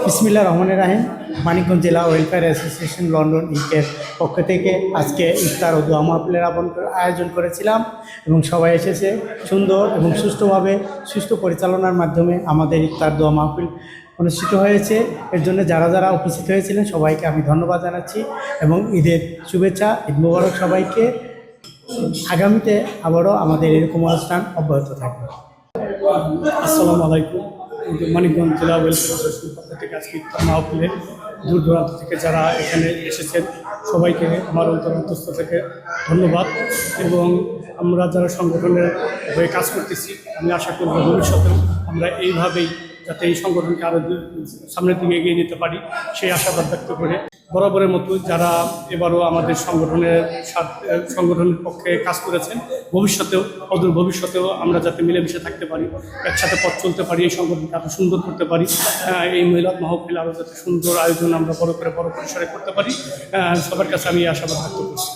বিসমিল্লাহির রহমানির রহিম। মানিকগঞ্জ জেলা ওয়েলফেয়ার অ্যাসোসিয়েশন লন্ডন ইউকের পক্ষ থেকে আজকে ইফতার ও দোয়া মাহফিলের আয়োজন করেছিলাম এবং সবাই এসেছে। সুন্দর এবং সুষ্ঠুভাবে সুষ্ঠু পরিচালনার মাধ্যমে আমাদের ইফতার দোয়া মাহফিল অনুষ্ঠিত হয়েছে। এর জন্য যারা যারা উপস্থিত হয়েছিলেন সবাইকে আমি ধন্যবাদ জানাচ্ছি এবং ঈদের শুভেচ্ছা, ঈদ মোবারক সবাইকে। আগামীতে আবারও আমাদের এরকম অনুষ্ঠান অব্যাহত থাকবে। আসসালামু আলাইকুম। মানিকগঞ্জ জেলা ওয়েলফেয়ার অ্যাসোসিয়েশন পক্ষ থেকে আজকে ইফতার মাহফিলে দূর দূরান্ত থেকে যারা এখানে এসেছেন সবাইকে আমার অন্তস্থ থেকে ধন্যবাদ। এবং আমরা যারা সংগঠনের হয়ে কাজ করতেছি, আমি আশা করব ভবিষ্যতেও আমরা এইভাবেই যাতে এই সংগঠনকে আরও সামনের দিকে এগিয়ে নিতে পারি সেই আশাবাদ ব্যক্ত করে বরাবরের মতো যারা এবারও আমাদের সংগঠনের পক্ষে কাজ করেছেন, ভবিষ্যতেও অদূর ভবিষ্যতেও আমরা যাতে মিলেমিশে থাকতে পারি, একসাথে পথ চলতে পারি, এই সংগঠনকে আরও সুন্দর করতে পারি, এই মিলাদ মাহফিল আরও যাতে সুন্দর আয়োজন আমরা বড় পরিসরে করতে পারি, সবার কাছে আমি এই আশাবাদ ব্যক্ত করছি।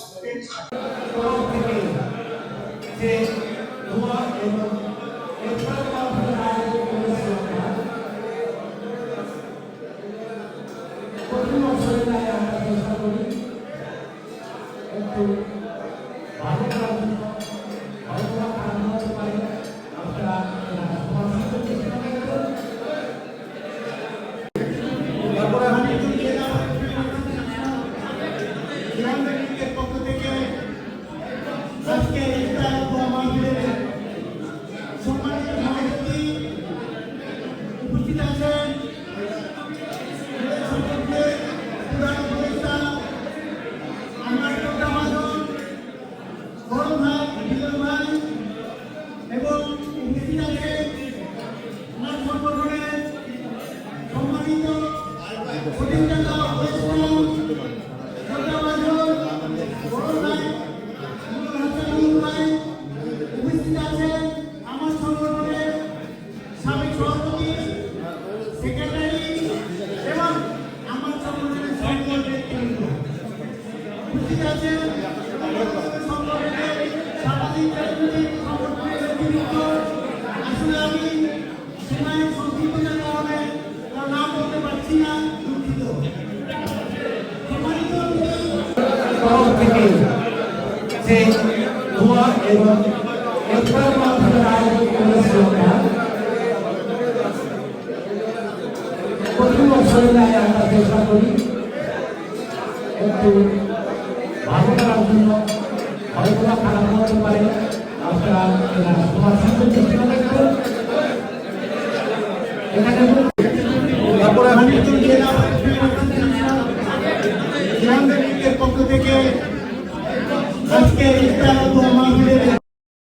প্রতি বছরের আমরা চেষ্টা করি একটু ভালো করার জন্য, হয়তো খারাপ হতে পারে, আপনারা তোমার সঙ্গে চেষ্টা করবেন। এখানে পক্ষ থেকে আজকে